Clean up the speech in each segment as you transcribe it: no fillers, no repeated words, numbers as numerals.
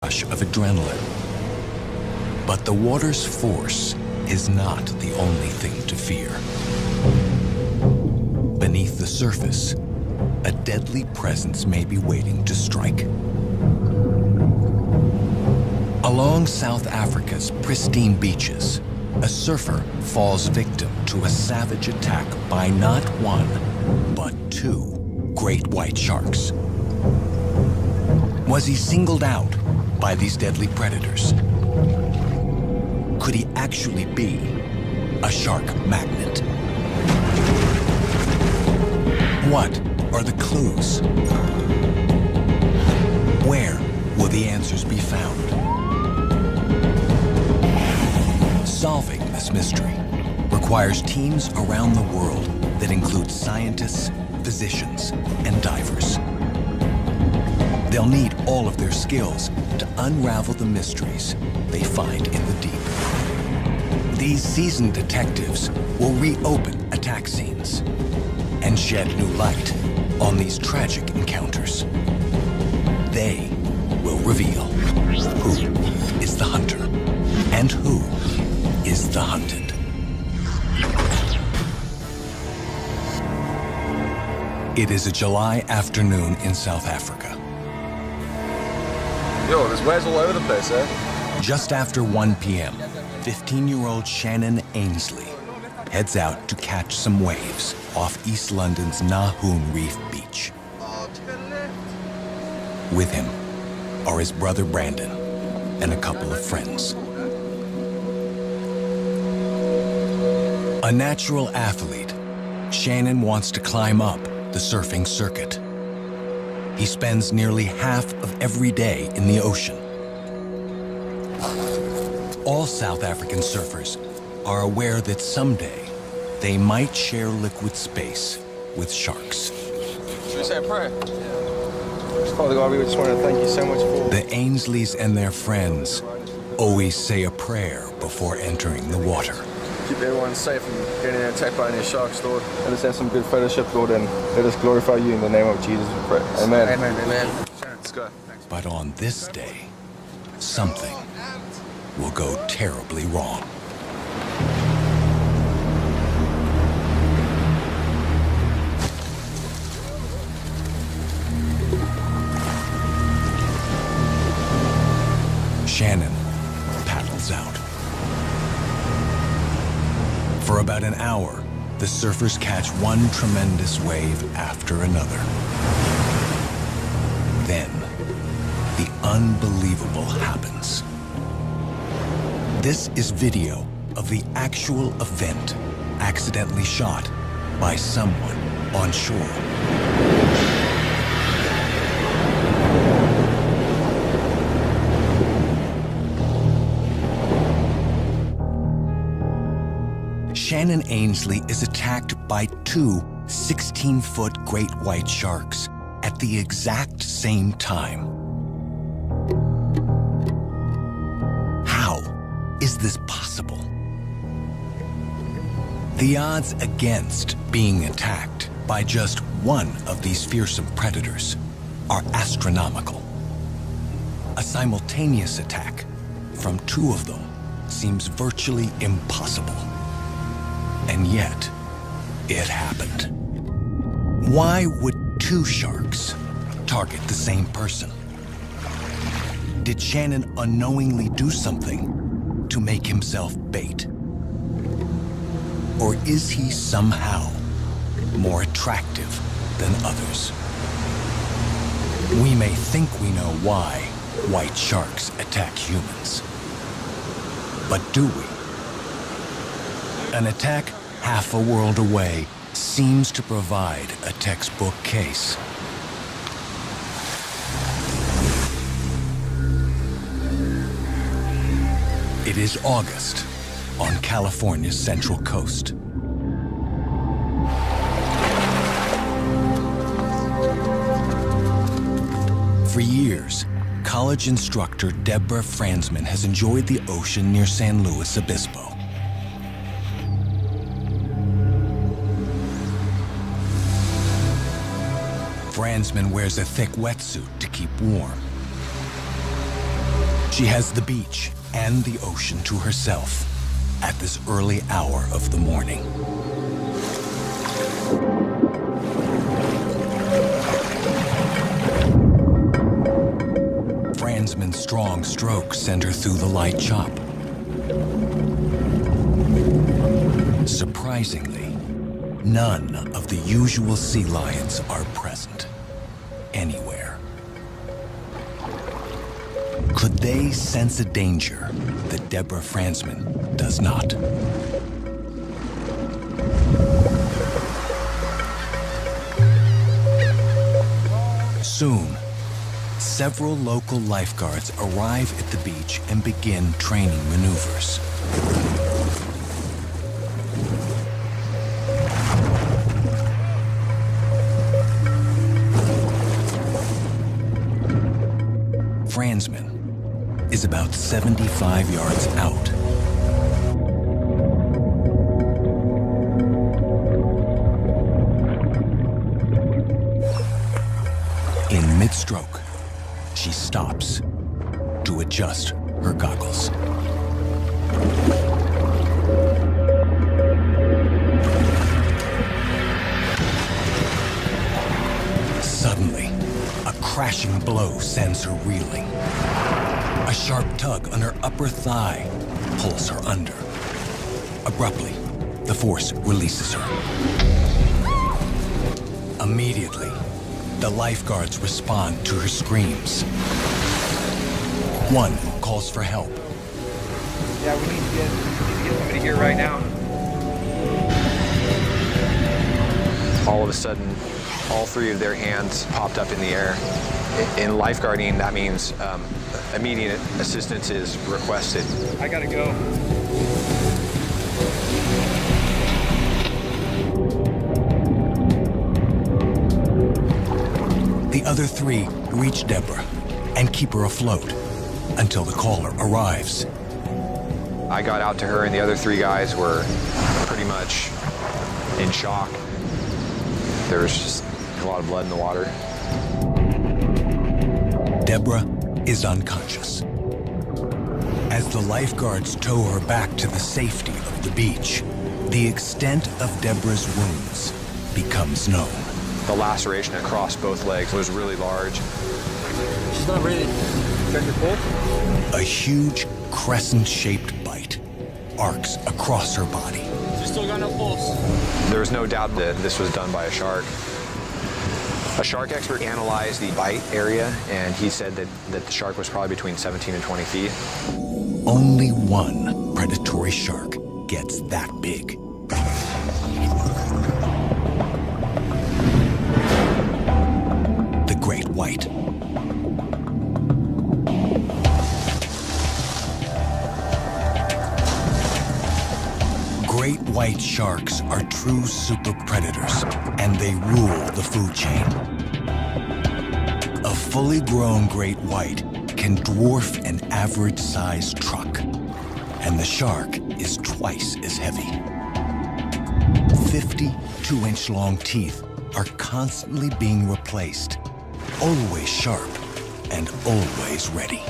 rush of adrenaline. But the water's force is not the only thing to fear. Beneath the surface, a deadly presence may be waiting to strike. Along South Africa's pristine beaches, a surfer falls victim to a savage attack by not one, but two great white sharks. Was he singled out by these deadly predators? Could he actually be a shark magnet? What are the clues? Where will the answers be found? Solving this mystery requires teams around the world that include scientists, physicians, and divers. They'll need all of their skills to unravel the mysteries they find in the deep. These seasoned detectives will reopen attack scenes and shed new light on these tragic encounters. They will reveal who is the hunter and who is the hunted. It is a July afternoon in South Africa. Yo, there's waves all over the place, eh? Just after 1 p.m., 15-year-old Shannon Ainsley heads out to catch some waves off East London's Nahoon Reef beach. With him are his brother Brandon and a couple of friends. A natural athlete, Shannon wants to climb up the surfing circuit. He spends nearly half of every day in the ocean. All South African surfers are aware that someday they might share liquid space with sharks. Should we say a prayer? Father God, we just want to thank you so much for... The Ainsleys and their friends always say a prayer before entering the water. Keep everyone safe from getting attacked by any sharks, Lord. Let us have some good fellowship, Lord, and let us glorify you in the name of Jesus, we pray. Amen. Amen. Amen. Let's go. Thanks. But on this day, something will go terribly wrong. Shannon paddles out. For about an hour, the surfers catch one tremendous wave after another. Then, the unbelievable happens. This is video of the actual event accidentally shot by someone on shore. Shannon Ainsley is attacked by two 16-foot great white sharks at the exact same time. How is this possible? The odds against being attacked by just one of these fearsome predators are astronomical. A simultaneous attack from two of them seems virtually impossible. And yet, it happened. Why would two sharks target the same person? Did Shannon unknowingly do something to make himself bait? Or is he somehow more attractive than others? We may think we know why white sharks attack humans. But do we? An attack half a world away seems to provide a textbook case. It is August on California's Central Coast. For years, college instructor Deborah Franzman has enjoyed the ocean near San Luis Obispo. Franzman wears a thick wetsuit to keep warm. She has the beach and the ocean to herself at this early hour of the morning. Fransman's strong strokes send her through the light chop. Surprisingly, none of the usual sea lions are present anywhere. Could they sense a danger that Deborah Fransman does not? Soon, several local lifeguards arrive at the beach and begin training maneuvers. Fransman is about 75 yards out. In mid-stroke, she stops to adjust her goggles. Suddenly, a crashing blow sends her reeling. A sharp tug on her upper thigh pulls her under. Abruptly, the force releases her. Immediately, the lifeguards respond to her screams. One calls for help. Yeah, we need to get somebody here right now. All of a sudden, all three of their hands popped up in the air. In lifeguarding, that means immediate assistance is requested. I gotta go. The other three reach Deborah and keep her afloat until the caller arrives. I got out to her, and the other three guys were pretty much in shock. There was just a lot of blood in the water. Deborah is unconscious. As the lifeguards tow her back to the safety of the beach, the extent of Deborah's wounds becomes known. The laceration across both legs was really large. She's not breathing. Check your pulse. A huge crescent-shaped bite arcs across her body. She's still got no pulse. There was no doubt that this was done by a shark. A shark expert analyzed the bite area, and he said that the shark was probably between 17 and 20 feet. Only one predatory shark gets that big. The great white. Great white sharks are true super predators, and they rule the food chain. A fully grown great white can dwarf an average-sized truck, and the shark is twice as heavy. 52-inch long teeth are constantly being replaced, always sharp and always ready.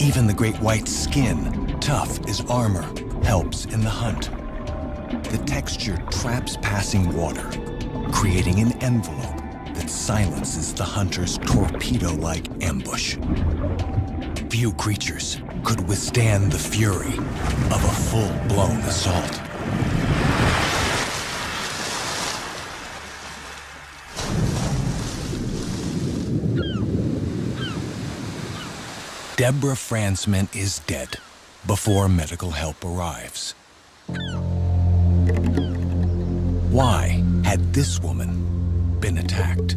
Even the great white's skin, tough as armor, helps in the hunt. The texture traps passing water, creating an envelope that silences the hunter's torpedo-like ambush. Few creatures could withstand the fury of a full-blown assault. Deborah Fransman is dead before medical help arrives. Why had this woman been attacked?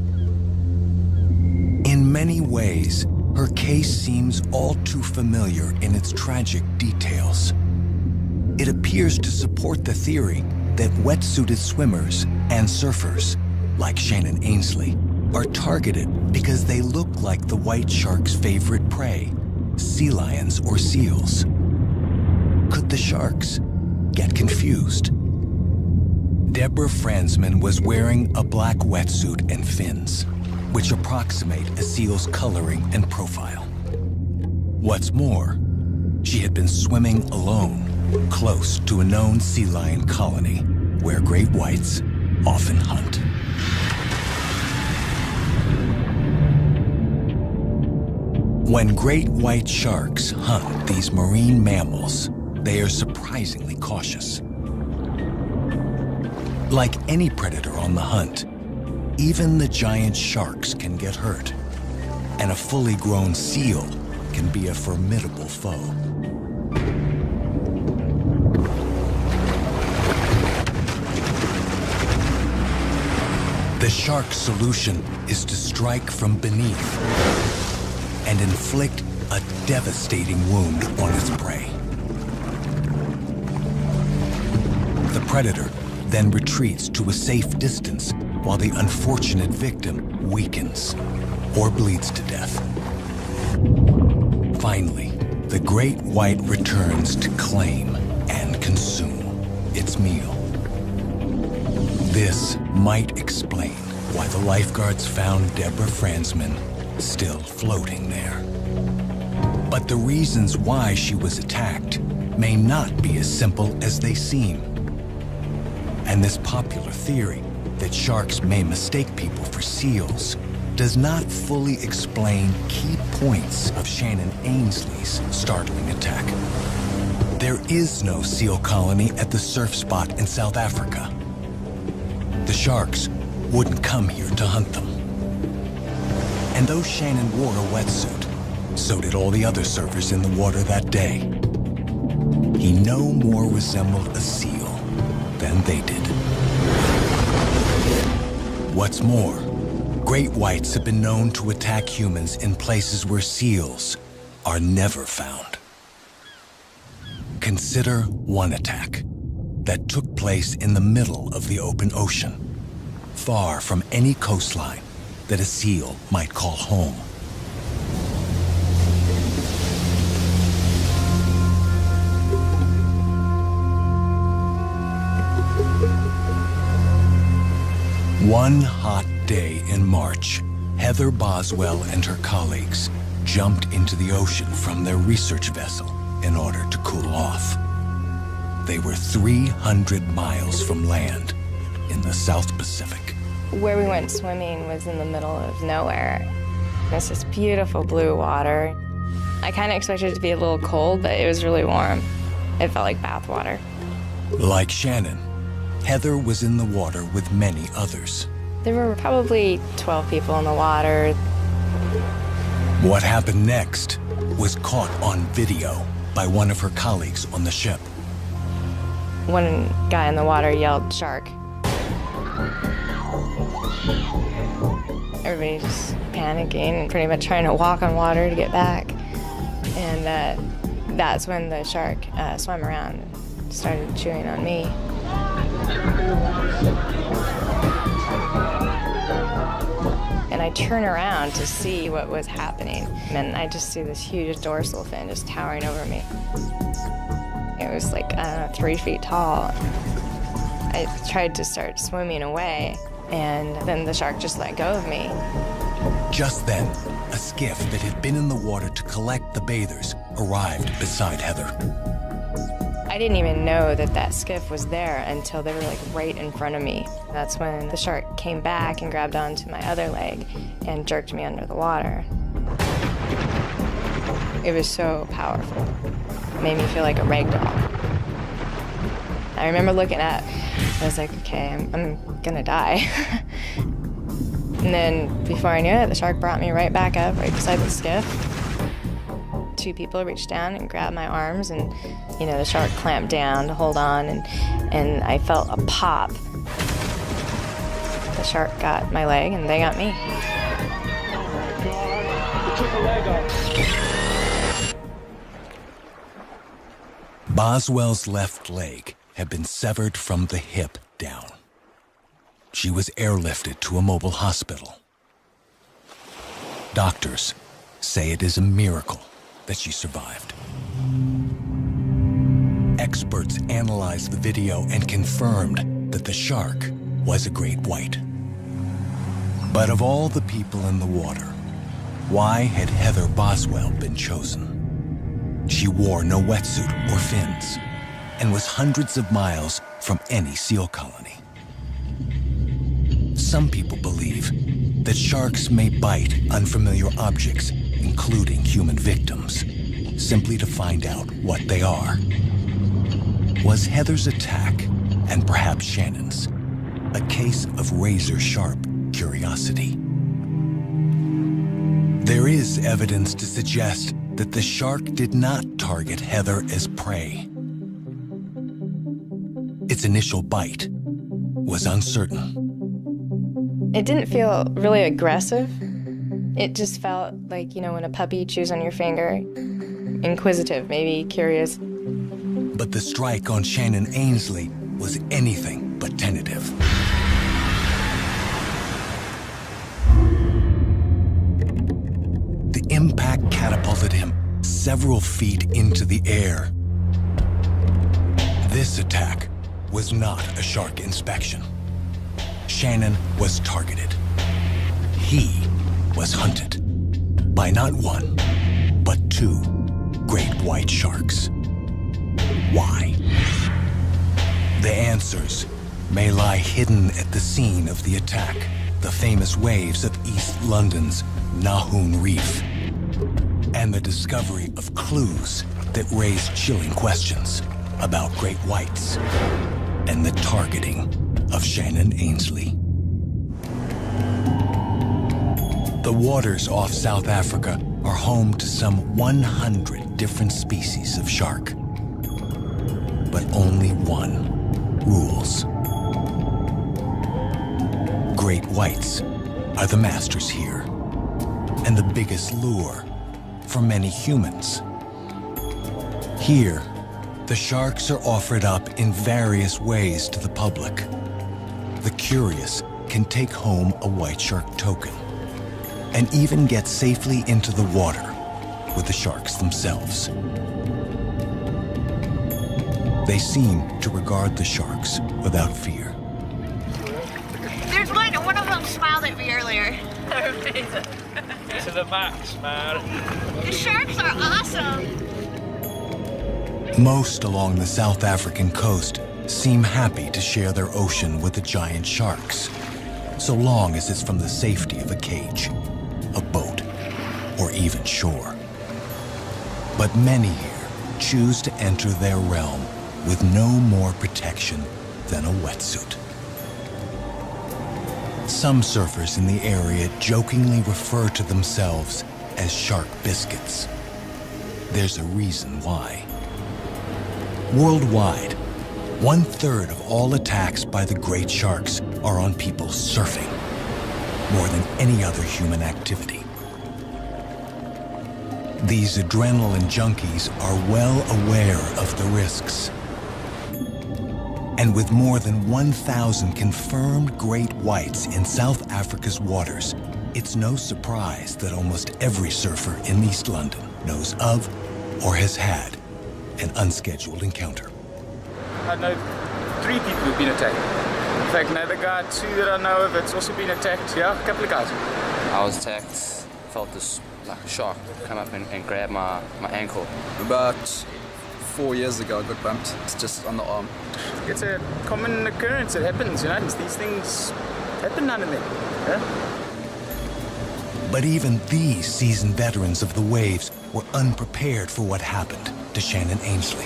In many ways, her case seems all too familiar in its tragic details. It appears to support the theory that wetsuited swimmers and surfers, like Shannon Ainsley, are targeted because they look like the white shark's favorite prey, sea lions or seals. Could the sharks get confused? Deborah Fransman was wearing a black wetsuit and fins, which approximate a seal's coloring and profile. What's more, she had been swimming alone, close to a known sea lion colony where great whites often hunt. When great white sharks hunt these marine mammals, they are surprisingly cautious. Like any predator on the hunt, even the giant sharks can get hurt, and a fully grown seal can be a formidable foe. The shark's solution is to strike from beneath and inflict a devastating wound on its prey. The predator then retreats to a safe distance while the unfortunate victim weakens or bleeds to death. Finally, the great white returns to claim and consume its meal. This might explain why the lifeguards found Deborah Franzman still floating there. But the reasons why she was attacked may not be as simple as they seem. And this popular theory that sharks may mistake people for seals does not fully explain key points of Shannon Ainsley's startling attack. There is no seal colony at the surf spot in South Africa. The sharks wouldn't come here to hunt them. And though Shannon wore a wetsuit, so did all the other surfers in the water that day. He no more resembled a seal than they did. What's more, great whites have been known to attack humans in places where seals are never found. Consider one attack that took place in the middle of the open ocean, far from any coastline that a seal might call home. One hot day in March, Heather Boswell and her colleagues jumped into the ocean from their research vessel in order to cool off. They were 300 miles from land in the South Pacific. Where we went swimming was in the middle of nowhere. It's this beautiful blue water. I kind of expected it to be a little cold, but it was really warm. It felt like bath water. Like Shannon, Heather was in the water with many others. There were probably 12 people in the water. What happened next was caught on video by one of her colleagues on the ship. One guy in the water yelled, "Shark." Everybody just panicking and pretty much trying to walk on water to get back. And that's when the shark swam around and started chewing on me. And I turn around to see what was happening. And I just see this huge dorsal fin just towering over me. It was like, I don't know, 3 feet tall. I tried to start swimming away, and then the shark just let go of me. Just then, a skiff that had been in the water to collect the bathers arrived beside Heather. I didn't even know that that skiff was there until they were like right in front of me. That's when the shark came back and grabbed onto my other leg and jerked me under the water. It was so powerful. It made me feel like a rag doll. I remember looking up, I was like, okay, I'm gonna die. And then before I knew it, the shark brought me right back up, right beside the skiff. 2 people reached down and grabbed my arms, and you know, the shark clamped down to hold on, and I felt a pop. The shark got my leg and they got me. Oh my God, you took a leg off. Boswell's left leg had been severed from the hip down. She was airlifted to a mobile hospital. Doctors say it is a miracle that she survived. Experts analyzed the video and confirmed that the shark was a great white. But of all the people in the water, why had Heather Boswell been chosen? She wore no wetsuit or fins and was hundreds of miles from any seal colony. Some people believe that sharks may bite unfamiliar objects, including human victims, simply to find out what they are. Was Heather's attack, and perhaps Shannon's, a case of razor-sharp curiosity? There is evidence to suggest that the shark did not target Heather as prey. Its initial bite was uncertain. It didn't feel really aggressive. It just felt like, you know, when a puppy chews on your finger, inquisitive, maybe curious. But the strike on Shannon Ainsley was anything but tentative. The impact catapulted him several feet into the air. This attack was not a shark inspection. Shannon was targeted. He was hunted by not one, but two great white sharks. Why? The answers may lie hidden at the scene of the attack, the famous waves of East London's Nahoon Reef, and the discovery of clues that raise chilling questions about great whites and the targeting of Shannon Ainsley. The waters off South Africa are home to some 100 different species of shark. But only one rules. Great whites are the masters here, and the biggest lure for many humans. Here, the sharks are offered up in various ways to the public. The curious can take home a white shark token and even get safely into the water with the sharks themselves. They seem to regard the sharks without fear. There's one of them smiled at me earlier. Amazing. To the max, man. The sharks are awesome. Most along the South African coast seem happy to share their ocean with the giant sharks, so long as it's from the safety of a cage, a boat, or even shore. But many here choose to enter their realm with no more protection than a wetsuit. Some surfers in the area jokingly refer to themselves as shark biscuits. There's a reason why. Worldwide, 1/3 of all attacks by the great sharks are on people surfing, more than any other human activity. These adrenaline junkies are well aware of the risks. And with more than 1,000 confirmed great whites in South Africa's waters, it's no surprise that almost every surfer in East London knows of or has had an unscheduled encounter. I know 3 people who've been attacked. In fact, another guy, 2 that I know of, that's also been attacked. Yeah, a couple of guys. I was attacked, felt this like a shark come up and grab my ankle. About 4 years ago, I got bumped. It's just on the arm. It's a common occurrence. It happens, you know. These things happen now and then. Yeah? But even these seasoned veterans of the waves were unprepared for what happened to Shannon Ainsley.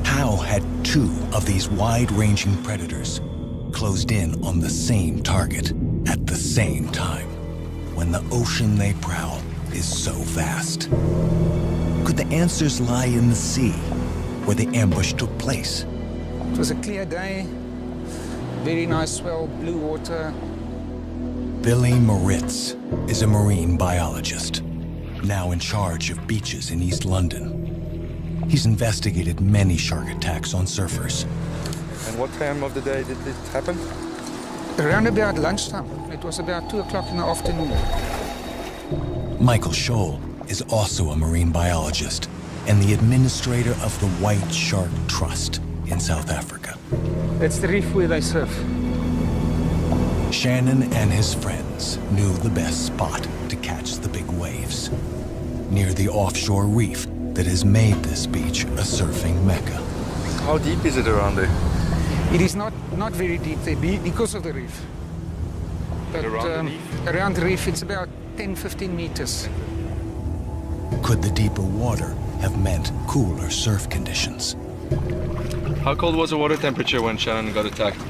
How had 2 of these wide-ranging predators closed in on the same target at the same time when the ocean they prowl is so vast? Could the answers lie in the sea where the ambush took place? It was a clear day, very nice swell, blue water. Billy Moritz is a marine biologist, now in charge of beaches in East London. He's investigated many shark attacks on surfers. And what time of the day did it happen? Around about lunchtime. It was about 2 o'clock in the afternoon. Michael Scholl is also a marine biologist and the administrator of the White Shark Trust in South Africa. That's the reef where they surf. Shannon and his friends knew the best spot to catch the big waves, near the offshore reef that has made this beach a surfing mecca. How deep is it around there? It is not very deep there because of the reef. But around the reef, it's about 10-15 meters. Could the deeper water have meant cooler surf conditions? How cold was the water temperature when Shannon got attacked?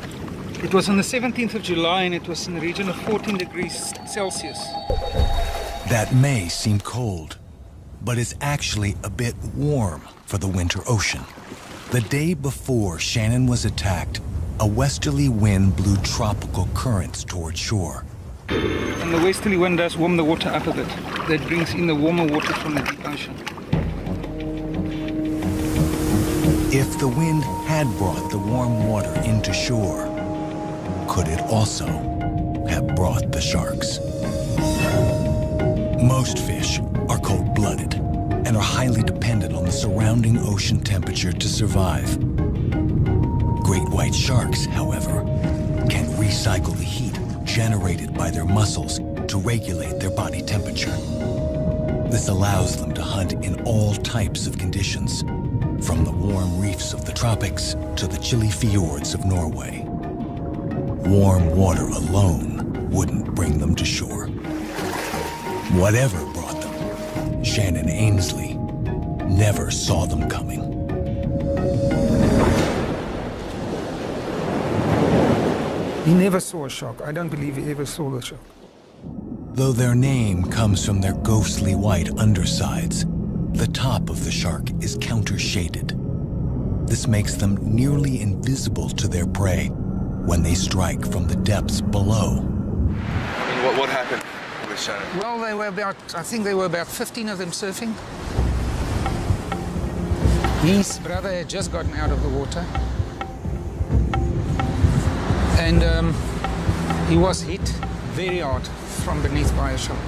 It was on the 17th of July, and it was in the region of 14 degrees Celsius. That may seem cold, but it's actually a bit warm for the winter ocean. The day before Shannon was attacked, a westerly wind blew tropical currents toward shore. And the westerly wind does warm the water up a bit. That brings in the warmer water from the deep ocean. If the wind had brought the warm water into shore, could it also have brought the sharks? Most fish are cold-blooded and are highly dependent on the surrounding ocean temperature to survive. Great white sharks, however, can recycle the heat generated by their muscles to regulate their body temperature. This allows them to hunt in all types of conditions, from the warm reefs of the tropics to the chilly fjords of Norway. Warm water alone wouldn't bring them to shore. Whatever brought them, Shannon Ainsley never saw them coming. He never saw a shark. I don't believe he ever saw the shark. Though their name comes from their ghostly white undersides, the top of the shark is counter-shaded. This makes them nearly invisible to their prey when they strike from the depths below. What happened with Shannon? Well, I think there were about 15 of them surfing. His brother had just gotten out of the water. And he was hit very hard from beneath by a shark.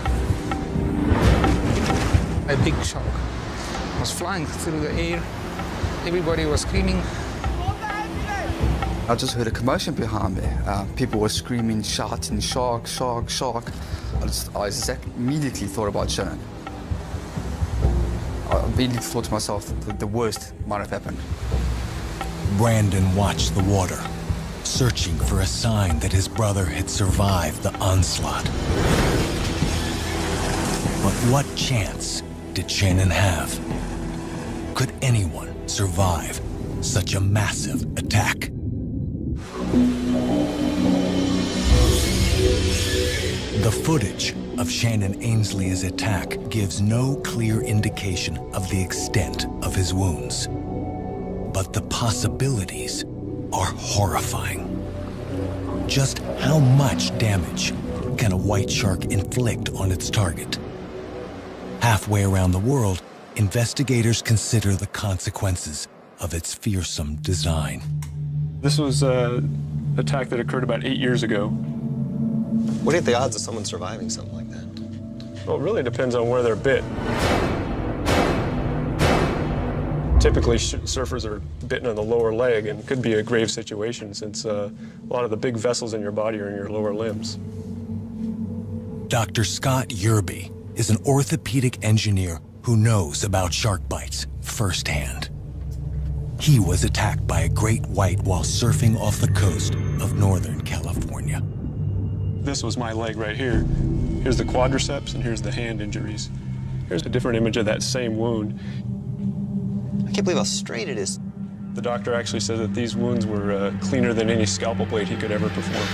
A big shark was flying through the air. Everybody was screaming. I just heard a commotion behind me. People were screaming, shouting, shark, shark, shark. I immediately thought about Shannon. I immediately thought to myself that the worst might have happened. Brandon watched the water, searching for a sign that his brother had survived the onslaught. But what chance did Shannon have? Could anyone survive such a massive attack? The footage of Shannon Ainsley's attack gives no clear indication of the extent of his wounds. But the possibilities are horrifying. Just how much damage can a white shark inflict on its target? Halfway around the world, investigators consider the consequences of its fearsome design. This was an attack that occurred about 8 years ago. What are the odds of someone surviving something like that? Well, it really depends on where they're bit. Typically, surfers are bitten on the lower leg, and it could be a grave situation since a lot of the big vessels in your body are in your lower limbs. Dr. Scott Yerby is an orthopedic engineer who knows about shark bites firsthand. He was attacked by a great white while surfing off the coast of Northern California. This was my leg right here. Here's the quadriceps, and here's the hand injuries. Here's a different image of that same wound. I can't believe how straight it is. The doctor actually said that these wounds were cleaner than any scalpel blade he could ever perform.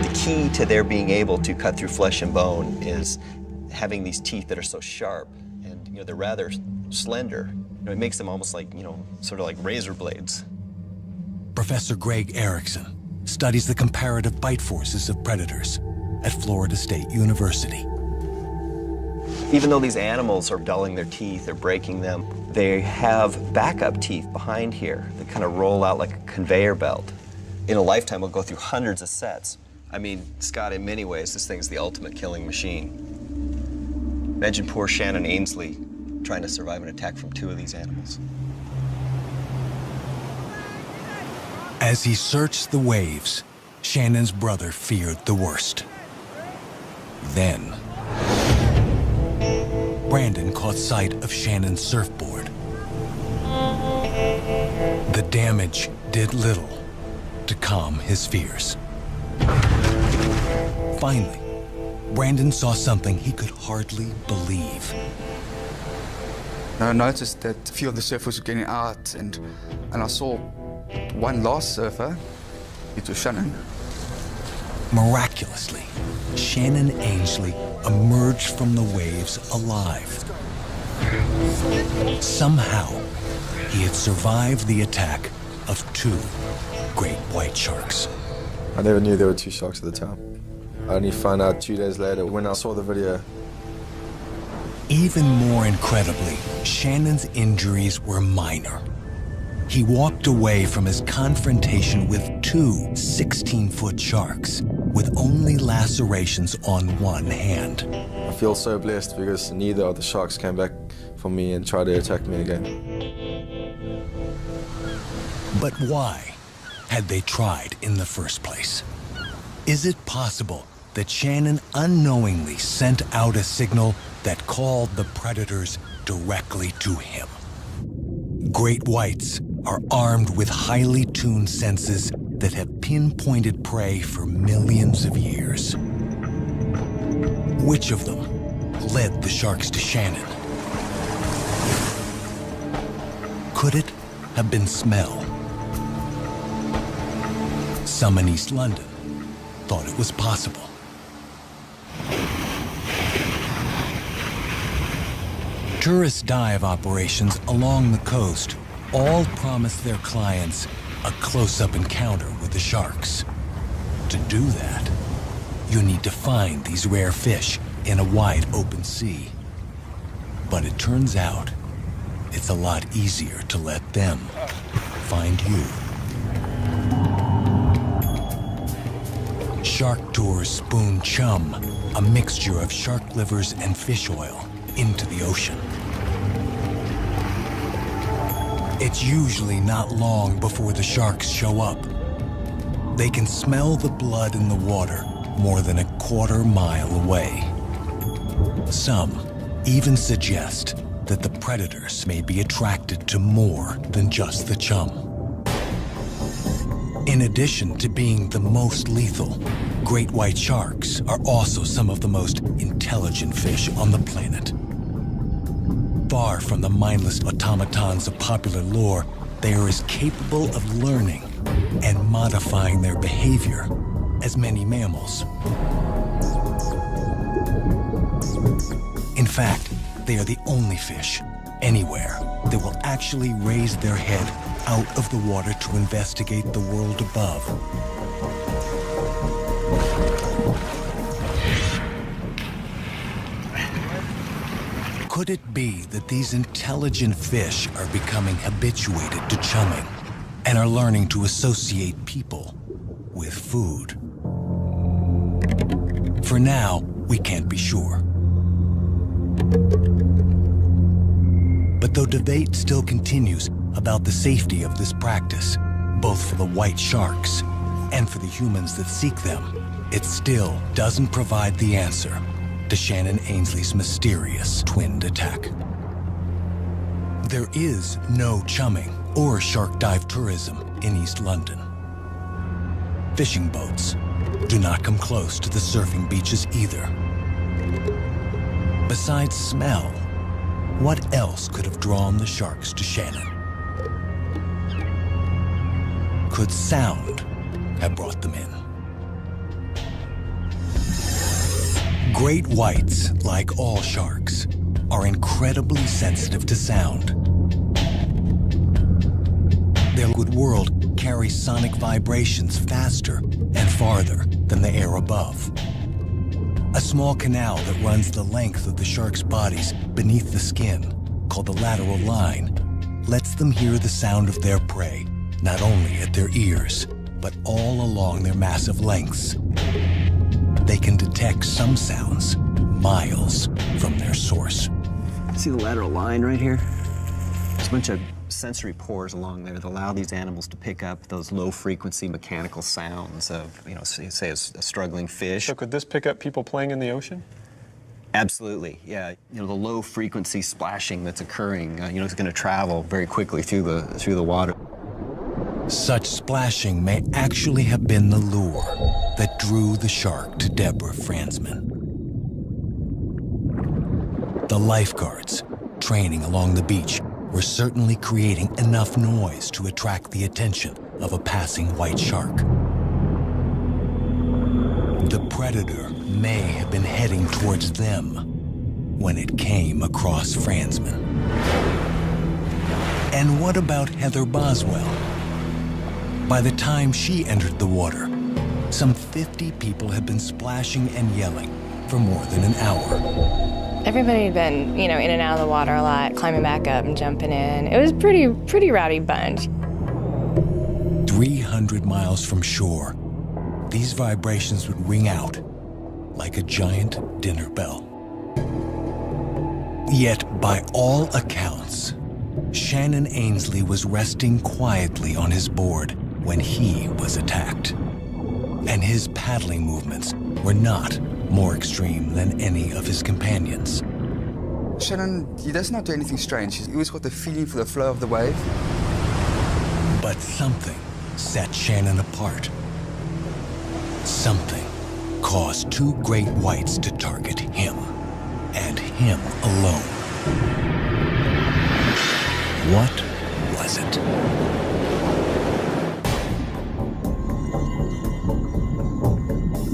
The key to their being able to cut through flesh and bone is having these teeth that are so sharp, and they're rather slender. It makes them almost like, sort of like razor blades. Professor Greg Erickson studies the comparative bite forces of predators at Florida State University. Even though these animals are dulling their teeth or breaking them, they have backup teeth behind here that kind of roll out like a conveyor belt. In a lifetime, we'll go through hundreds of sets. I mean, Scott, in many ways, this thing's the ultimate killing machine. Imagine poor Shannon Ainsley trying to survive an attack from 2 of these animals. As he searched the waves, Shannon's brother feared the worst. Then, Brandon caught sight of Shannon's surfboard. The damage did little to calm his fears. Finally, Brandon saw something he could hardly believe. I noticed that a few of the surfers were getting out, and I saw one last surfer. It was Shannon. Miraculously, Shannon Ainsley emerged from the waves alive. Somehow, he had survived the attack of 2 great white sharks. I never knew there were 2 sharks at the time. I only found out 2 days later when I saw the video. Even more incredibly, Shannon's injuries were minor. He walked away from his confrontation with 2 16-foot sharks with only lacerations on one hand. I feel so blessed because neither of the sharks came back for me and tried to attack me again. But why had they tried in the first place? Is it possible that Shannon unknowingly sent out a signal that called the predators directly to him? Great whites are armed with highly tuned senses that have pinpointed prey for millions of years. Which of them led the sharks to Shannon? Could it have been smell? Some in East London thought it was possible. Tourist dive operations along the coast all promised their clients a close-up encounter with the sharks. To do that, you need to find these rare fish in a wide open sea. But it turns out it's a lot easier to let them find you. Shark tours spoon chum, a mixture of shark livers and fish oil, into the ocean. It's usually not long before the sharks show up. They can smell the blood in the water more than a quarter-mile away. Some even suggest that the predators may be attracted to more than just the chum. In addition to being the most lethal, great white sharks are also some of the most intelligent fish on the planet. Far from the mindless automatons of popular lore, they are as capable of learning and modifying their behavior as many mammals. In fact, they are the only fish anywhere that will actually raise their head out of the water to investigate the world above. Could it be that these intelligent fish are becoming habituated to chumming and are learning to associate people with food? For now, we can't be sure. But though debate still continues about the safety of this practice, both for the white sharks and for the humans that seek them, it still doesn't provide the answer to Shannon Ainsley's mysterious twinned attack. There is no chumming or shark dive tourism in East London. Fishing boats do not come close to the surfing beaches either. Besides smell, what else could have drawn the sharks to Shannon? Could sound have brought them in? Great whites, like all sharks, are incredibly sensitive to sound. Their liquid world carries sonic vibrations faster and farther than the air above. A small canal that runs the length of the shark's bodies beneath the skin, called the lateral line, lets them hear the sound of their prey, not only at their ears, but all along their massive lengths. They can detect some sounds miles from their source. See the lateral line right here? There's a bunch of sensory pores along there that allow these animals to pick up those low-frequency mechanical sounds of, you know, say a struggling fish. So could this pick up people playing in the ocean? Absolutely, yeah. You know, the low-frequency splashing that's occurring, you know, is going to travel very quickly through the water. Such splashing may actually have been the lure that drew the shark to Deborah Franzman. The lifeguards training along the beach were certainly creating enough noise to attract the attention of a passing white shark. The predator may have been heading towards them when it came across Franzman. And what about Heather Boswell? By the time she entered the water, some 50 people had been splashing and yelling for more than an hour. Everybody had been, you know, in and out of the water a lot, climbing back up and jumping in. It was pretty rowdy bunch. 300 miles from shore, these vibrations would ring out like a giant dinner bell. Yet, by all accounts, Shannon Ainsley was resting quietly on his board when he was attacked. And his paddling movements were not more extreme than any of his companions. Shannon, he does not do anything strange. He always got the feeling for the flow of the wave. But something set Shannon apart. Something caused two great whites to target him, and him alone. What was it?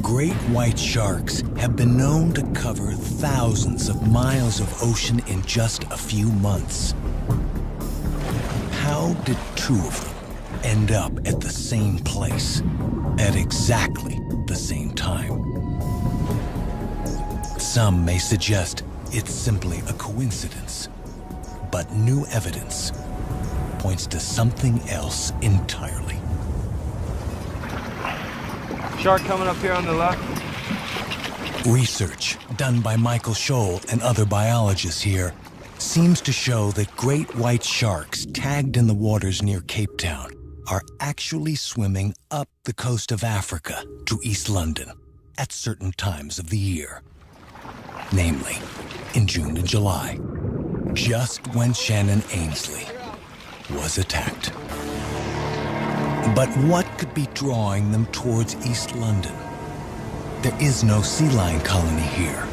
Great white sharks have been known to cover thousands of miles of ocean in just a few months. How did two of them end up at the same place at exactly the same time? Some may suggest it's simply a coincidence, but new evidence points to something else entirely. Shark coming up here on the left. Research done by Michael Scholl and other biologists here seems to show that great white sharks tagged in the waters near Cape Town are actually swimming up the coast of Africa to East London at certain times of the year. Namely, in June and July, just when Shannon Ainsley was attacked. But what could be drawing them towards East London? There is no sea lion colony here.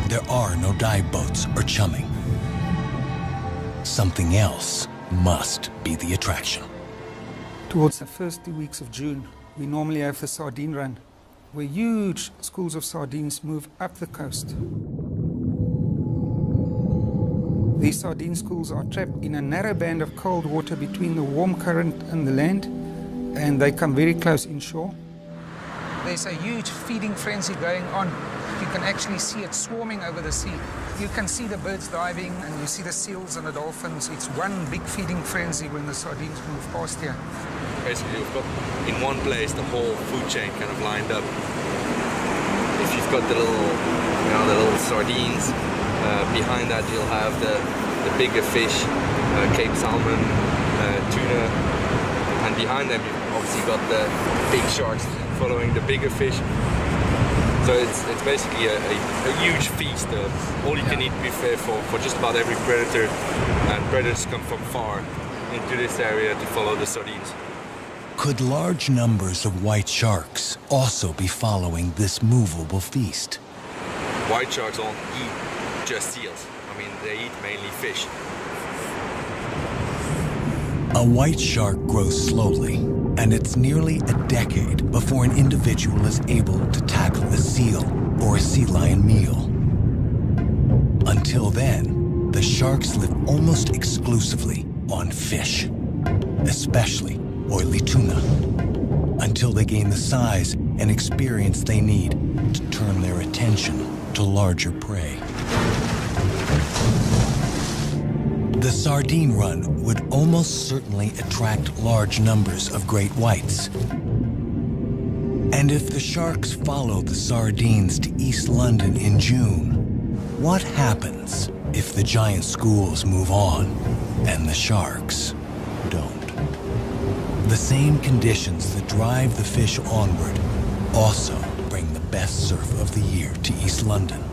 There are no dive boats or chumming. Something else must be the attraction. Towards the first 2 weeks of June, we normally have the sardine run, where huge schools of sardines move up the coast. These sardine schools are trapped in a narrow band of cold water between the warm current and the land, and they come very close inshore. There's a huge feeding frenzy going on. You can actually see it swarming over the sea. You can see the birds diving, and you see the seals and the dolphins. It's one big feeding frenzy when the sardines move past here. Basically, you've got in one place the whole food chain kind of lined up. If you've got the little sardines, behind that you'll have the bigger fish, Cape salmon, tuna, and behind them you've obviously got the big sharks following the bigger fish. So it's basically a huge feast, all-you-can-eat buffet for just about every predator, and predators come from far into this area to follow the sardines. Could large numbers of white sharks also be following this movable feast? White sharks don't eat just seals. I mean, they eat mainly fish. A white shark grows slowly, and it's nearly a decade before an individual is able to tackle a seal or a sea lion meal. Until then, the sharks live almost exclusively on fish, especially oily tuna, until they gain the size and experience they need to turn their attention to larger prey. The sardine run would almost certainly attract large numbers of great whites. And if the sharks follow the sardines to East London in June, what happens if the giant schools move on? and the sharks don't. The same conditions that drive the fish onward also bring the best surf of the year to East London.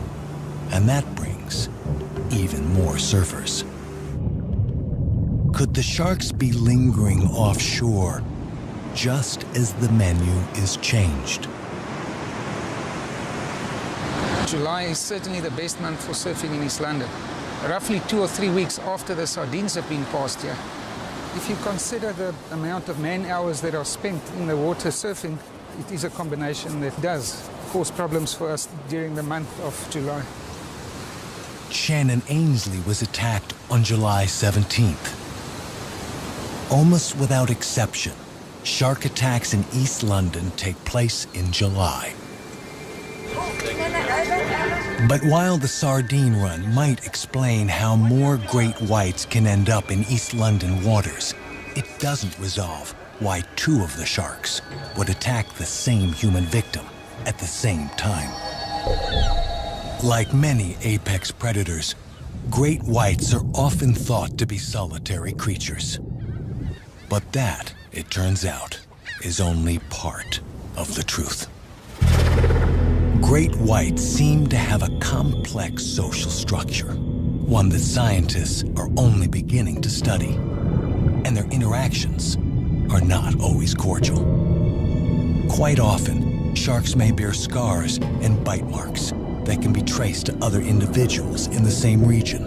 And that brings even more surfers. Could the sharks be lingering offshore just as the menu is changed? July is certainly the best month for surfing in East London. Roughly 2 or 3 weeks after the sardines have been passed here. If you consider the amount of man hours that are spent in the water surfing, it is a combination that does cause problems for us during the month of July. Shannon Ainsley was attacked on July 17th. Almost without exception, shark attacks in East London take place in July. But while the sardine run might explain how more great whites can end up in East London waters, it doesn't resolve why 2 of the sharks would attack the same human victim at the same time. Like many apex predators, great whites are often thought to be solitary creatures. But that, it turns out, is only part of the truth. Great whites seem to have a complex social structure, one that scientists are only beginning to study, and their interactions are not always cordial. Quite often, sharks may bear scars and bite marks that can be traced to other individuals in the same region.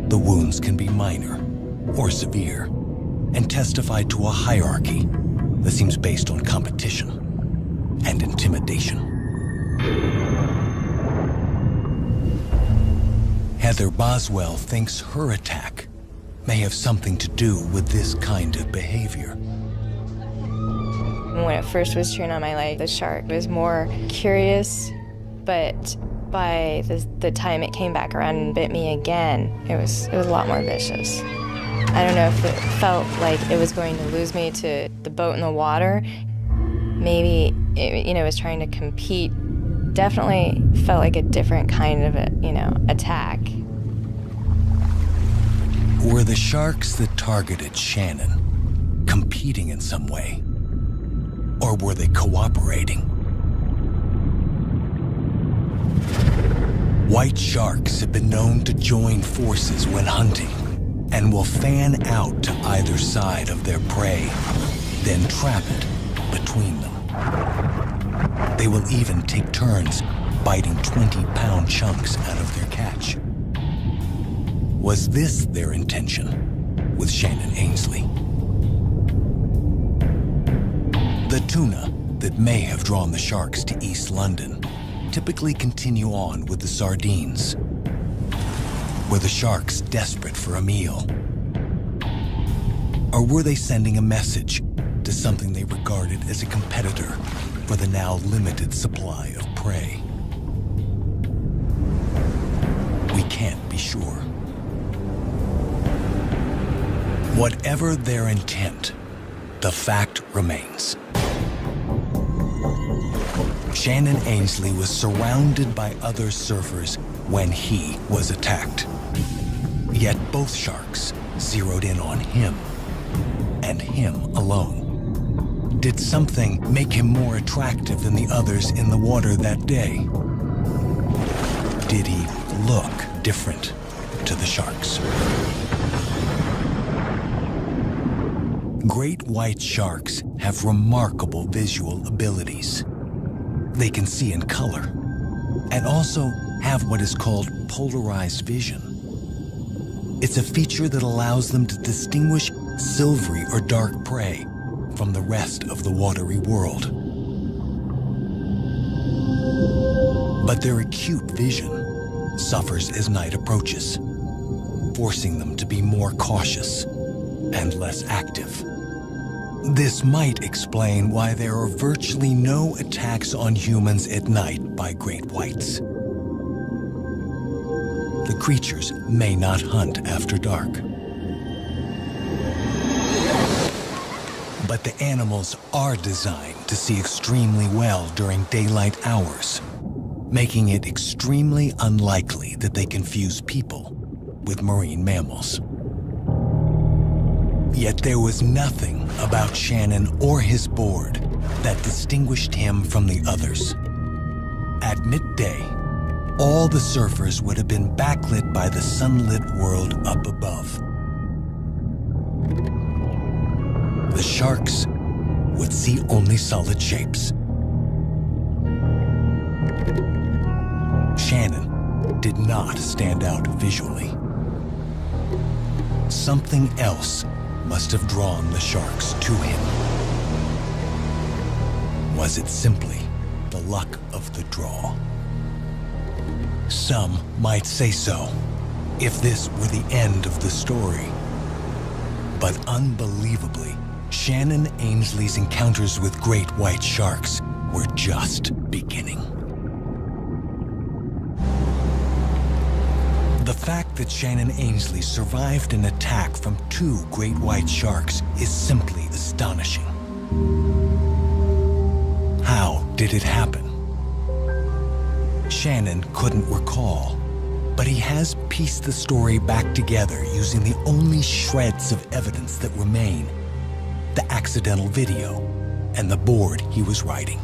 The wounds can be minor or severe and testify to a hierarchy that seems based on competition and intimidation. Heather Boswell thinks her attack may have something to do with this kind of behavior. When it first was chewing on my leg, the shark was more curious, but by the time it came back around and bit me again, it was a lot more vicious. I don't know if it felt like it was going to lose me to the boat in the water. Maybe it, was trying to compete. Definitely felt like a different kind of attack. Were the sharks that targeted Shannon competing in some way? Or were they cooperating? White sharks have been known to join forces when hunting and will fan out to either side of their prey, then trap it between them. They will even take turns biting 20-pound chunks out of their catch. Was this their intention with Shannon Ainsley? The tuna that may have drawn the sharks to East London typically continue on with the sardines. Were the sharks desperate for a meal? Or were they sending a message to something they regarded as a competitor for the now limited supply of prey? We can't be sure. Whatever their intent, the fact remains. Shannon Ainsley was surrounded by other surfers when he was attacked. Yet both sharks zeroed in on him, and him alone. Did something make him more attractive than the others in the water that day? Did he look different to the sharks? Great white sharks have remarkable visual abilities. They can see in color and also have what is called polarized vision. It's a feature that allows them to distinguish silvery or dark prey from the rest of the watery world. But their acute vision suffers as night approaches, forcing them to be more cautious and less active. This might explain why there are virtually no attacks on humans at night by great whites. The creatures may not hunt after dark. But the animals are designed to see extremely well during daylight hours, making it extremely unlikely that they confuse people with marine mammals. Yet there was nothing about Shannon or his board that distinguished him from the others. At midday, all the surfers would have been backlit by the sunlit world up above. The sharks would see only solid shapes. Shannon did not stand out visually. Something else must have drawn the sharks to him. Was it simply the luck of the draw? Some might say so, if this were the end of the story. But unbelievably, Shannon Ainsley's encounters with great white sharks were just beginning. The fact that Shannon Ainsley survived an attack from 2 great white sharks is simply astonishing. How did it happen? Shannon couldn't recall, but he has pieced the story back together using the only shreds of evidence that remain: the accidental video and the board he was riding.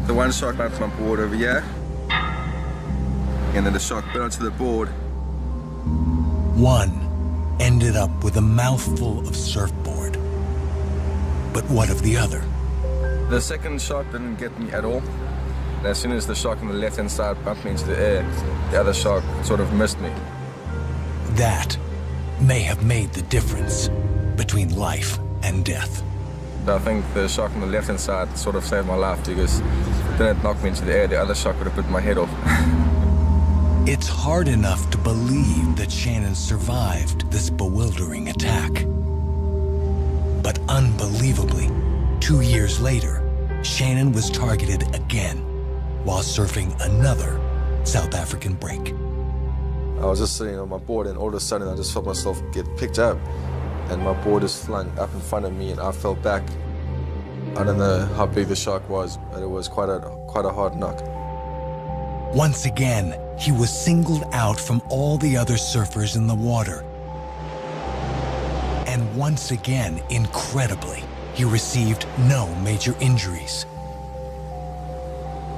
The one shark bumped my board over here, and then the shark bit onto the board. One ended up with a mouthful of surfboard. But what of the other? The second shark didn't get me at all. And as soon as the shark on the left-hand side bumped me into the air, the other shark sort of missed me. That may have made the difference between life and death. I think the shark on the left-hand side sort of saved my life, because if it didn't knock me into the air, the other shark would have bit my head off. It's hard enough to believe that Shannon survived this bewildering attack. But unbelievably, 2 years later, Shannon was targeted again while surfing another South African break. I was just sitting on my board, and all of a sudden I just felt myself get picked up, and my board is flung up in front of me, and I fell back. I don't know how big the shark was, but it was quite a hard knock. Once again, he was singled out from all the other surfers in the water. And once again, incredibly, he received no major injuries.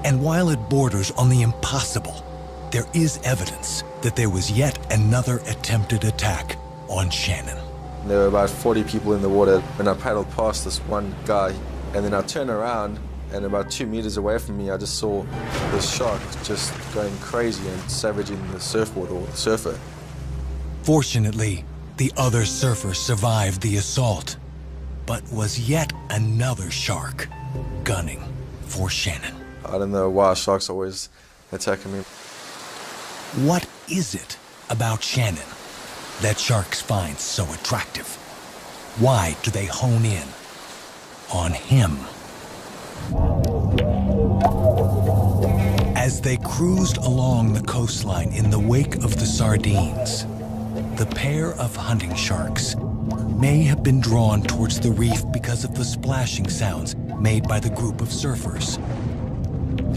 And while it borders on the impossible, there is evidence that there was yet another attempted attack on Shannon. There were about 40 people in the water when I paddled past this one guy, and then I turned around, and about 2 meters away from me, I just saw this shark just going crazy and savaging the surfboard or the surfer. Fortunately, the other surfer survived the assault, but was yet another shark gunning for Shannon. I don't know why sharks are always attacking me. What is it about Shannon that sharks find so attractive? Why do they hone in on him? As they cruised along the coastline in the wake of the sardines, the pair of hunting sharks may have been drawn towards the reef because of the splashing sounds made by the group of surfers.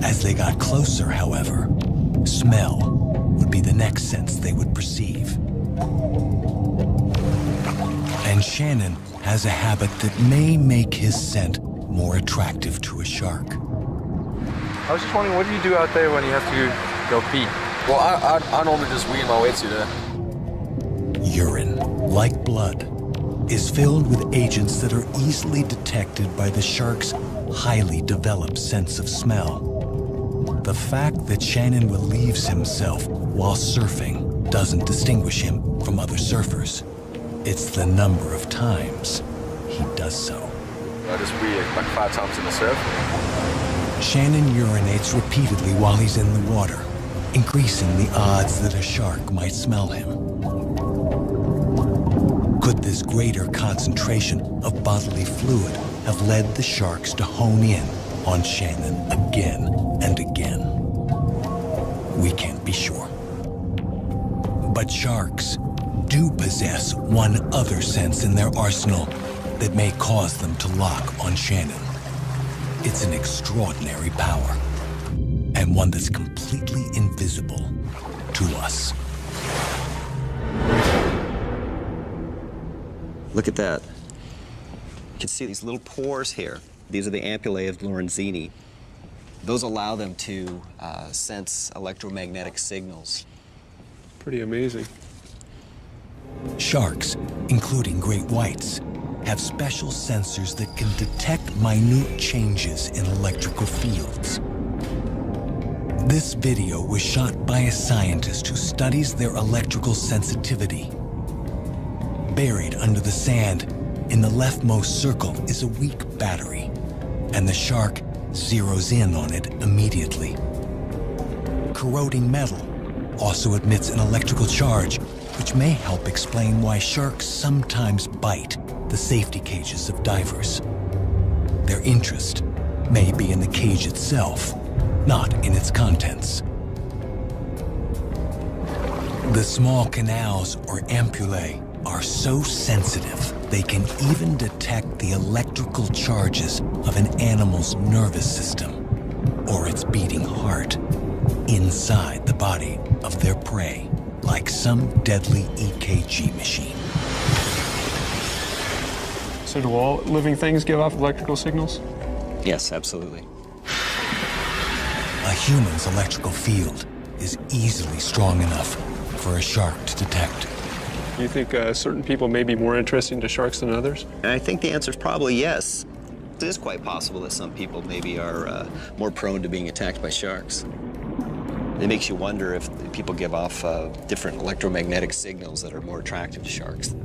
As they got closer, however, smell would be the next sense they would perceive. And Shannon has a habit that may make his scent more attractive to a shark. I was just wondering, what do you do out there when you have to go pee? Well, I normally just wee in my wetsuit. Urine, like blood, is filled with agents that are easily detected by the shark's highly developed sense of smell. The fact that Shannon relieves himself while surfing doesn't distinguish him from other surfers. It's the number of times he does so. I just wee like 5 times in the surf. Shannon urinates repeatedly while he's in the water, increasing the odds that a shark might smell him. Could this greater concentration of bodily fluid have led the sharks to hone in on Shannon again and again? We can't be sure. But sharks do possess one other sense in their arsenal that may cause them to lock on Shannon. It's an extraordinary power, and one that's completely invisible to us. Look at that. You can see these little pores here. These are the ampullae of Lorenzini. Those allow them to sense electromagnetic signals. Pretty amazing. Sharks, including great whites, have special sensors that can detect minute changes in electrical fields. This video was shot by a scientist who studies their electrical sensitivity. Buried under the sand, in the leftmost circle is a weak battery, and the shark zeroes in on it immediately. Corroding metal also emits an electrical charge, which may help explain why sharks sometimes bite the safety cages of divers. Their interest may be in the cage itself, not in its contents. The small canals, or ampullae, are so sensitive they can even detect the electrical charges of an animal's nervous system or its beating heart inside the body of their prey, like some deadly EKG machine. So do all living things give off electrical signals? Yes, absolutely. A human's electrical field is easily strong enough for a shark to detect. Do you think certain people may be more interesting to sharks than others? I think the answer is probably yes. It is quite possible that some people maybe are more prone to being attacked by sharks. It makes you wonder if people give off different electromagnetic signals that are more attractive to sharks.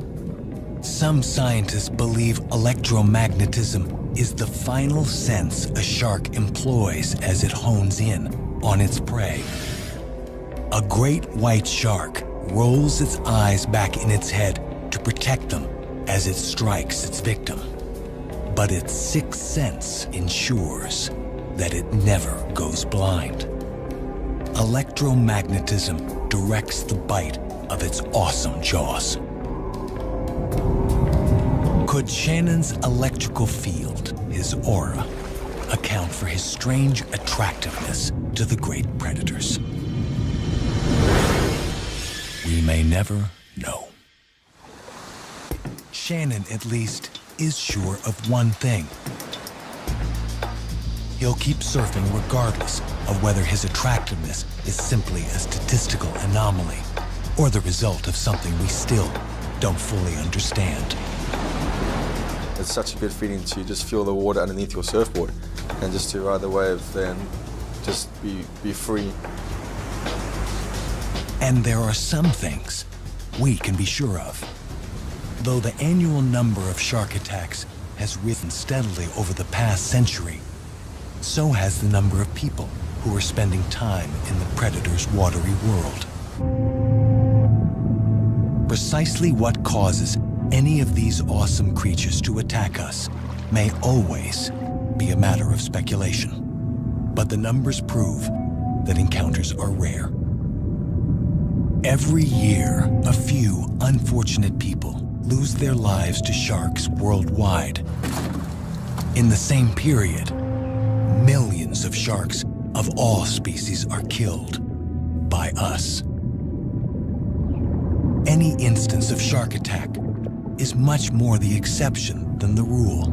Some scientists believe electromagnetism is the final sense a shark employs as it hones in on its prey. A great white shark rolls its eyes back in its head to protect them as it strikes its victim. But its sixth sense ensures that it never goes blind. Electromagnetism directs the bite of its awesome jaws. Could Shannon's electrical field, his aura, account for his strange attractiveness to the great predators? We may never know. Shannon, at least, is sure of one thing. He'll keep surfing regardless of whether his attractiveness is simply a statistical anomaly or the result of something we still don't fully understand. It's such a good feeling to just feel the water underneath your surfboard and just to ride the wave and just be free. And there are some things we can be sure of. Though the annual number of shark attacks has risen steadily over the past century, so has the number of people who are spending time in the predator's watery world. Precisely what causes any of these awesome creatures to attack us may always be a matter of speculation. But the numbers prove that encounters are rare. Every year, a few unfortunate people lose their lives to sharks worldwide. In the same period, millions of sharks of all species are killed by us. Any instance of shark attack is much more the exception than the rule.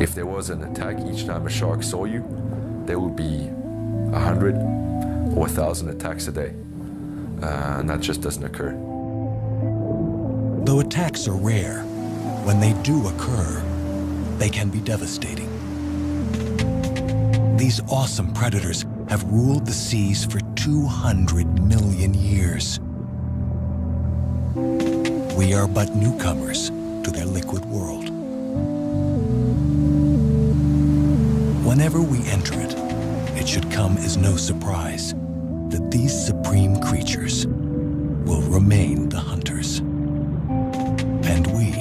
If there was an attack each time a shark saw you, there would be 100 or 1,000 attacks a day. And that just doesn't occur. Though attacks are rare, when they do occur, they can be devastating. These awesome predators have ruled the seas for 200 million years. We are but newcomers to their liquid world. Whenever we enter it, it should come as no surprise that these supreme creatures will remain the hunters. And we,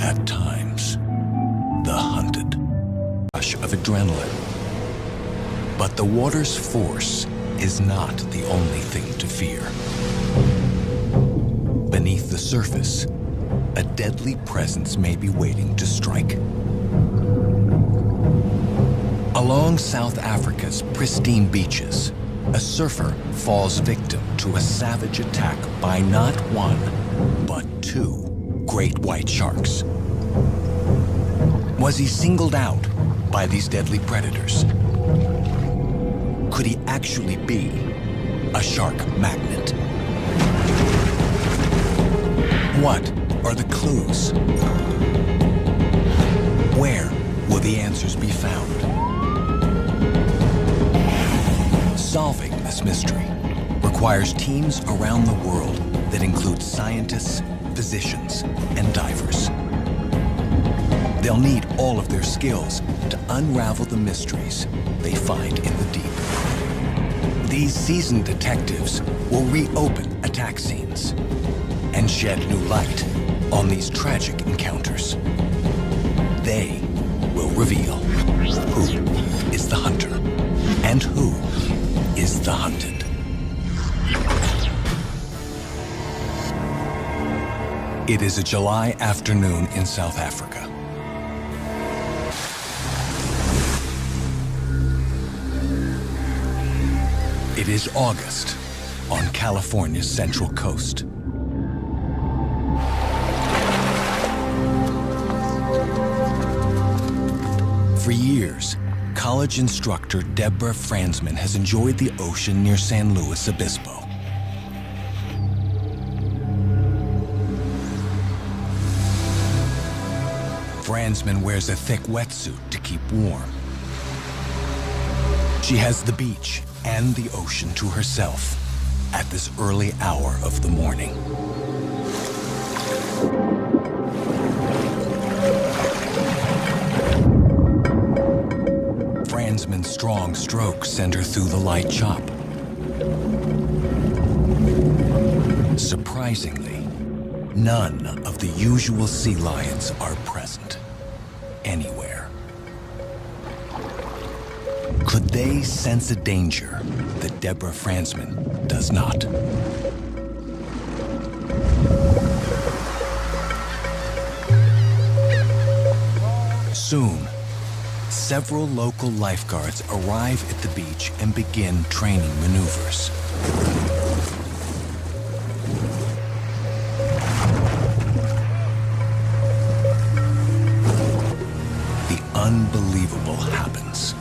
at times, the hunted. Rush of adrenaline. But the water's force is not the only thing to fear. Beneath the surface, a deadly presence may be waiting to strike. Along South Africa's pristine beaches, a surfer falls victim to a savage attack by not one, but 2 great white sharks. Was he singled out by these deadly predators? Could he actually be a shark magnet? What are the clues? Where will the answers be found? Solving this mystery requires teams around the world that include scientists, physicians, and divers. They'll need all of their skills to unravel the mysteries they find in the deep. These seasoned detectives will reopen attack scenes and shed new light on these tragic encounters. They will reveal who is the hunter and who is the hunted. It is a July afternoon in South Africa. It is August on California's Central Coast. For years, college instructor Deborah Fransman has enjoyed the ocean near San Luis Obispo. Fransman wears a thick wetsuit to keep warm. She has the beach and the ocean to herself at this early hour of the morning. Fransman's strong strokes send her through the light chop. Surprisingly, none of the usual sea lions are present anywhere. Could they sense a danger that Deborah Fransman does not? Soon, several local lifeguards arrive at the beach and begin training maneuvers. The unbelievable happens.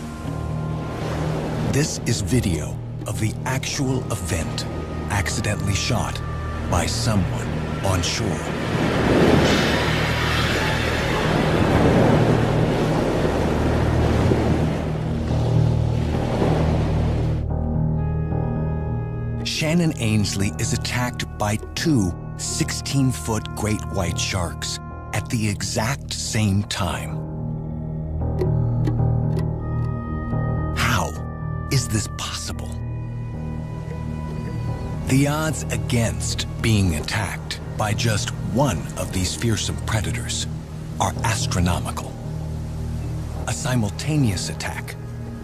This is video of the actual event accidentally shot by someone on shore. Shannon Ainsley is attacked by 2 16-foot great white sharks at the exact same time. How is this possible? The odds against being attacked by just one of these fearsome predators are astronomical. A simultaneous attack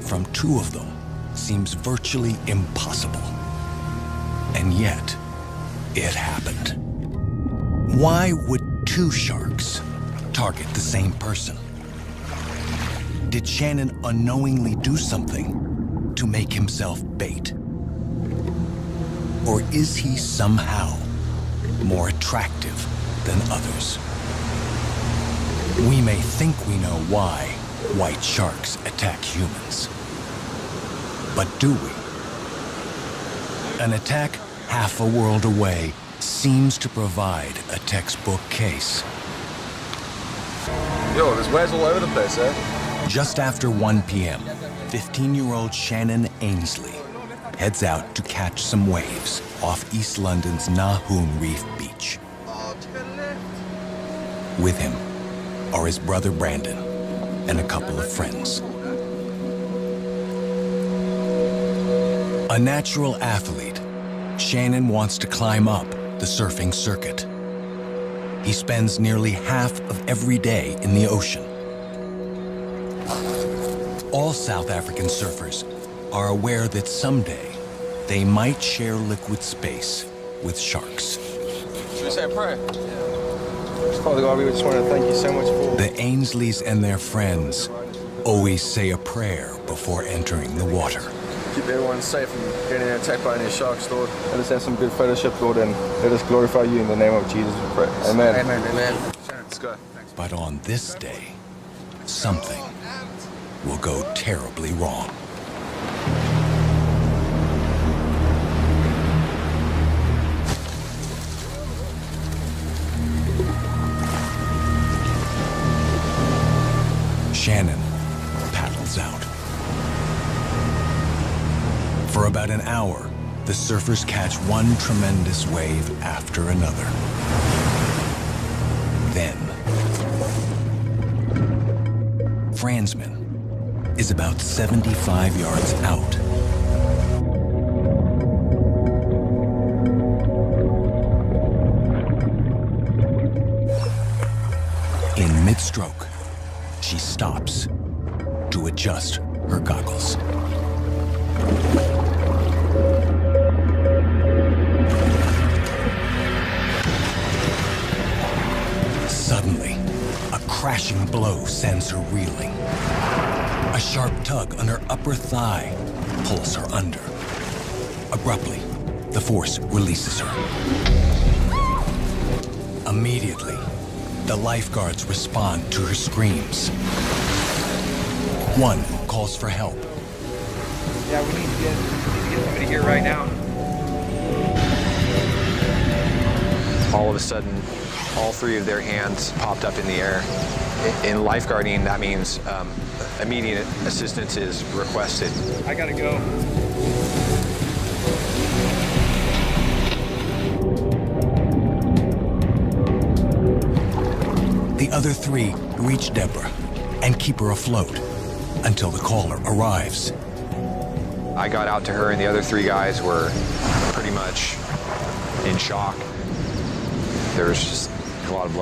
from 2 of them seems virtually impossible. And yet, it happened. Why would 2 sharks target the same person? Did Shannon unknowingly do something to make himself bait? Or is he somehow more attractive than others? We may think we know why white sharks attack humans. But do we? An attack half a world away seems to provide a textbook case. Yo, there's waves all over the place, eh? Just after 1 p.m., 15-year-old Shannon Ainsley heads out to catch some waves off East London's Nahoon Reef Beach. With him are his brother Brandon and a couple of friends. A natural athlete, Shannon wants to climb up the surfing circuit. He spends nearly half of every day in the ocean. All South African surfers are aware that someday they might share liquid space with sharks. Should we say a prayer? Father God, we just want to thank you so much for... The Ainsleys and their friends always say a prayer before entering the water. keep everyone safe and getting attacked by any sharks, Lord. Let us have some good fellowship, Lord, and let us glorify you in the name of Jesus, we pray. Amen. Amen. Amen. Let's go. But on this day, something will go terribly wrong. Shannon paddles out. For about an hour, the surfers catch one tremendous wave after another. Then, Fransman is about 75 yards out. In mid-stroke, she stops to adjust her goggles. Suddenly, a crashing blow sends her reeling. A sharp tug on her upper thigh pulls her under. Abruptly, the force releases her. Immediately, the lifeguards respond to her screams. One calls for help. Yeah, we need to get somebody here right now. All of a sudden, all three of their hands popped up in the air. In lifeguarding, that means immediate assistance is requested. I gotta go. The other three reach Deborah and keep her afloat until the caller arrives. I got out to her and the other three guys were pretty much in shock. There was just a lot of blood.